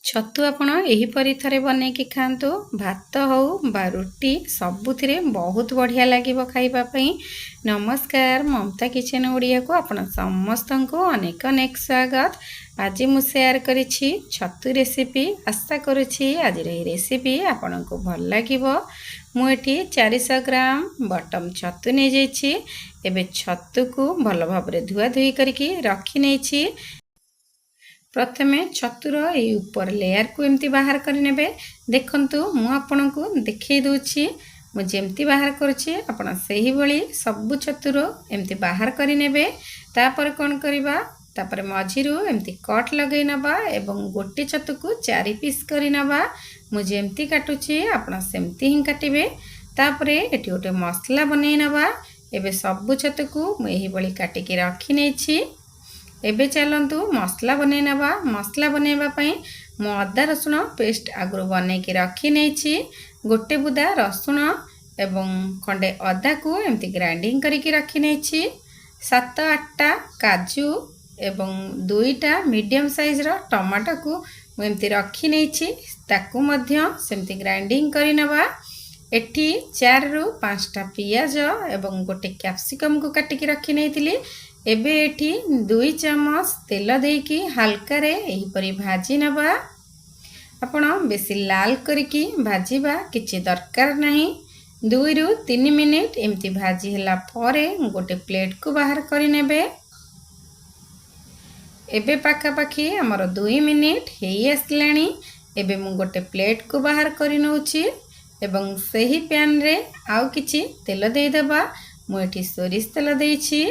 छतु आपण एहीपरि थरे बने कि खातु भात हो बा रुटी सबुथिरे बहुत बढ़िया लागिबो खाइबा पई। नमस्कार, ममता किचन ओडिया को आपण समस्त को अनेक अनेक स्वागत। आज मु शेयर करिछि छतु रेसिपी। आशा करुछि आज रे रेसिपी आपण को भल लागिबो। मु एठी 400 ग्राम बटम छतु नै जाइछि। एबे छतु को भल भाबरे धुआ धुई करके रखि नैछि। प्रथमे छतुर ये ऊपर लेयर को एमती बाहर कर नेबे। देखंतु मु आपन को देखै दोछि मु जेमती बाहर करछि आपन सही भली सब छतुर एमती बाहर कर नेबे। तापर कोन करिबा तापर मझिरु एमती कट लगै नबा एवं गोटे छतु को 4 पीस करि नबा। मु जेमती काटुछि आपन सेमती ही काटिबे। तापर एठी गोटे मसला बनै नबा। एबे सब छतु को मु एही भली काटि के रखि नैछि। एबे चलंतु मसला बनै नबा। मसला बनैबा पई मु अदा रसुण पेस्ट आगुर बनै के रखि नैछि। गोटे बुदा रसुण एवं खंडे अदा को एमती ग्राइंडिंग करि के रखि नैछि। 7-8टा काजू एवं 2टा मीडियम साइज रो टमाटो को मु एमती रखि नैछि। ताकू मध्य सेमती ग्राइंडिंग करि नबा। एठी 4 रु 5टा पियाज एवं गोटे कैप्सिकम को काटि के रखि नैतिली। एबे एठी 2 चम्मच तेल देकी हल्का रे एही परी भाजी नबा। आपण बेसी लाल करके भाजीबा किछि दरकार नहीं। 2 रु 3 मिनिट एमती भाजी हला परे गोटे प्लेट को बाहर करि नेबे। एबे पाखा पाखी हमर 2 मिनिट हेई आसलानी। एबे मु गोटे प्लेट को बाहर करि नउछि एवं सही पैन रे आउ किछि तेल देई देबा। मु एठी सोरिष तेल देइछि।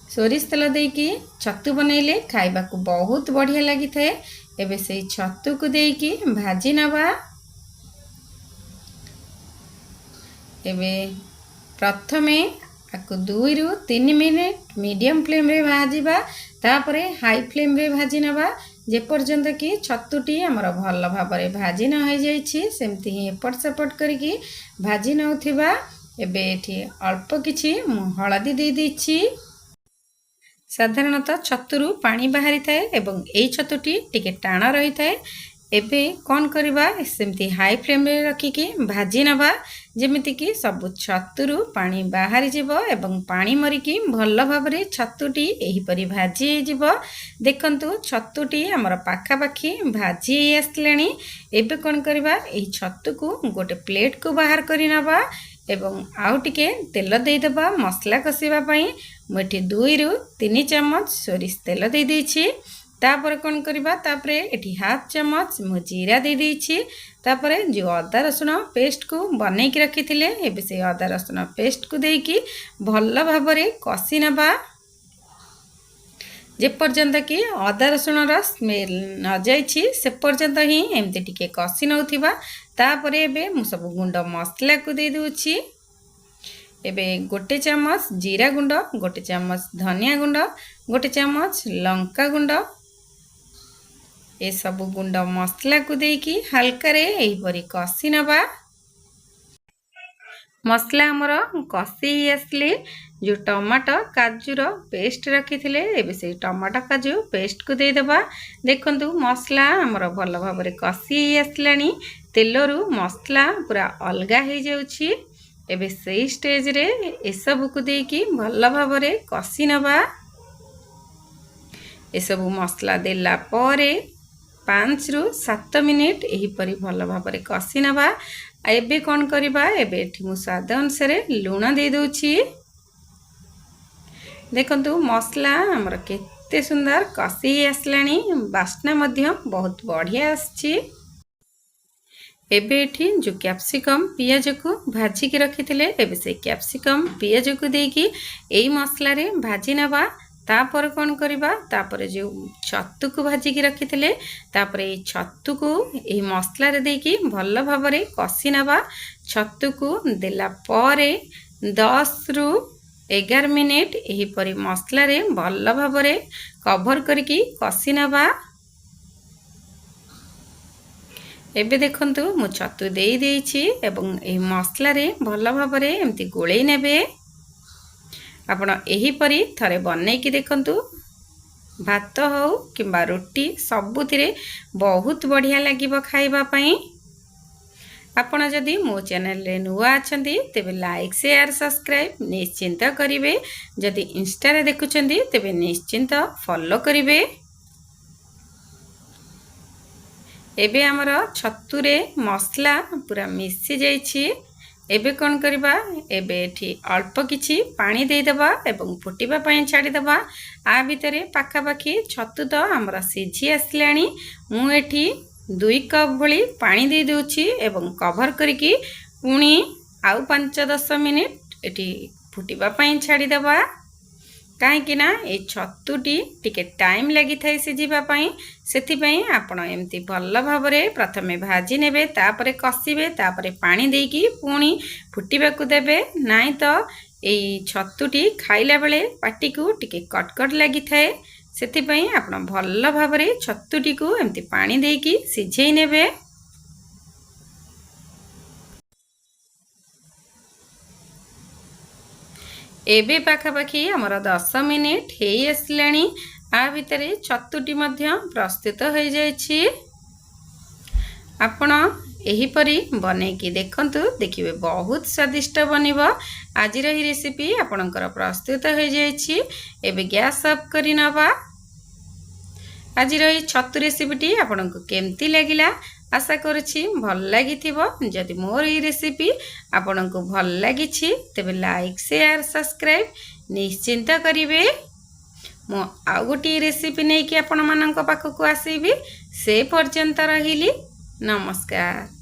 सोरिष तेल देकी छतु बनैले खाइबा को बहुत बढ़िया लगी थे। एबे से छतु को देकी भाजी नबा। एबे प्रथमे आकु 2 रु 3 मिनिट मीडियम फ्लेम रे भाजीबा। तापरे हाई फ्लेम रे भाजी नबा जे पर्यंत कि छतुटी हमर भल भाबरे भाजी न हो जाइछि। सेमती ही एपट सेपट करके भाजी नउथिबा। एबे एठी अल्प किछि मु हळदी दे दिछि। साधारणतः छतुरु पानी बाहरी थाए एवं एई छतुटी टिके टाणा रही थाए। एबे कौन करिबा सेमती हाई फ्लेम रे रखी के भाजी नबा जेमिति कि सब छतुरु पानी बाहरी जिवो एवं पानी मरिकी भल भाबरे छतुटी एही परी भाजी जिवो। देखंतु छतुटी हमर पाखा पाखी भाजी आसलानी। एबे कौन करिबा एही छतु को गोटे प्लेट को बाहर करि नबा एवं आउ टिके तेल दे देबा मसला कसिबा पई। मुठी 2 रु 3 चम्मच सोरिष तेल दे देछि। तापर कोन करिबा तापरे एठी हाफ चम्मच मु जीरा दे देछि। तापरे जो अदा रसुण पेस्ट को बनै के रखिथिले एबे से अदा रसुण पेस्ट को देकी भल भाबरे कसी नबा। जे पर्यंत कि अदा रसुण रा स्मेल न जाइछि से पर्यंत ही एमते टिके कसी नउथिबा। तापरे एबे मु सब गुंड मसला को दे दोछि। एबे गोटे चम्मच जीरा गुंड, गोटे चम्मच धनिया गुंड, गोटे चम्मच लंका गुंड ए सब गुंड मसला को देकी हल्का रे एही परी कसी नबा। मसला हमर कसी आसले जो टमाटो काजू रो पेस्ट रखी थिले एबे से टमाटो काजू पेस्ट को दे देबा। देखंतु मसला हमर भल भाबरे कसी आसलानी। तेलरु मसला पूरा अलगा हे जाउछि। एबे सही स्टेज रे ए सब को देकी भल भाबरे कसी नबा। ए सब मसला देला परे 5 रु 7 मिनिट एही परी भल भाबरे कसी नबा। एबे कोन करिबा एबे एठी मु स्वाद अनुसार लूण दे दोछि। देखंतु मसला हमर केते सुंदर कसी आसलानी। बास्ना मध्य बहुत बढ़िया आछि। एबे एठी जो कैप्सिकम पियाज को भाजी के रखिथिले एबे से कैप्सिकम पियाज को देकी एई मसला रे भाजी नबा। तापर कोन करिबा तापर जो छतु को भाजी के रखिथिले तापर ए छतु को एई मसला रे देकी भल भाबरे कसी नबा। छतु को देला परे 10 रु 11 मिनिट एही परी मसला रे भल भाबरे कवर करके कसी नबा। एबे देखंतु मु छतु देई देछि एवं एही मसला रे भल भाबरे एमती गोळेई नेबे। आपण एही परी थरे बनै कि देखंतु। भात हो किंबा रोटी सबुथिरे बहुत बढ़िया लगिबो खाइबा पई। आपण जदि मो चैनल रे नुआ अछंती तेबे लाइक शेयर सब्सक्राइब निश्चिंत करिवे। जदि इंस्टा रे देखुछंती तेबे निश्चिंत फॉलो करिवे। एबे हमर छतुरे मसला पूरा मिसी जाइछि। एबे कौन करबा, एबे एठी अल्प किछि पानी दे देबा एवं फुटिबा पई छाडी देबा। आ भितरे पाखापाखि छतु तो हमर सिझी आसलाणी। मु एठी 2 कप भली पानी दे देउछि एवं कवर करिकी पुणी आउ 5-10 मिनिट एठी फुटिबा पई छाडी देबा। कहीं ना ये छतुटी टिके टाइम लगी थाए सिझिबा पई। सेथि पई आपण एमती भल भाबरे प्रथमे भाजी नेबे, तापरे कसिबे, तापरे पानी देकी पुणी फुटिबाकू देबे। नाई तो एई छतुटी खाइला बेले पाटी को टिके कटकट लगी थाए। सेथि पई आपण भल भाबरे छतुटी को एमती पानी देकी सिझेई नेबे। एबे पाखापाखि हमर 10 मिनिट हेई आसलाणी। आ भितरे छतुटी मध्य प्रस्तुत हो जाइछि। आपण एहीपरि बनेकी देखंतु, देखिबे बहुत स्वादिष्ट बनिबो। आजिर ही रेसिपी आपणकर प्रस्तुत हो जाइछि। एबे गैस ऑफ करि नबा। आजिर ही छतु रेसिपीटी आपनको केमती लागिला आशा करुछि भल लागिथिबो। जदि मोर ई रेसिपी आपनको भल लागिछि तेबे लाइक शेयर सब्सक्राइब निश्चिंत करिवे। मो आ गोटी रेसिपी नै कि आपण मानक पाखकु आसीबी। से पर्यंत रहिली। नमस्कार।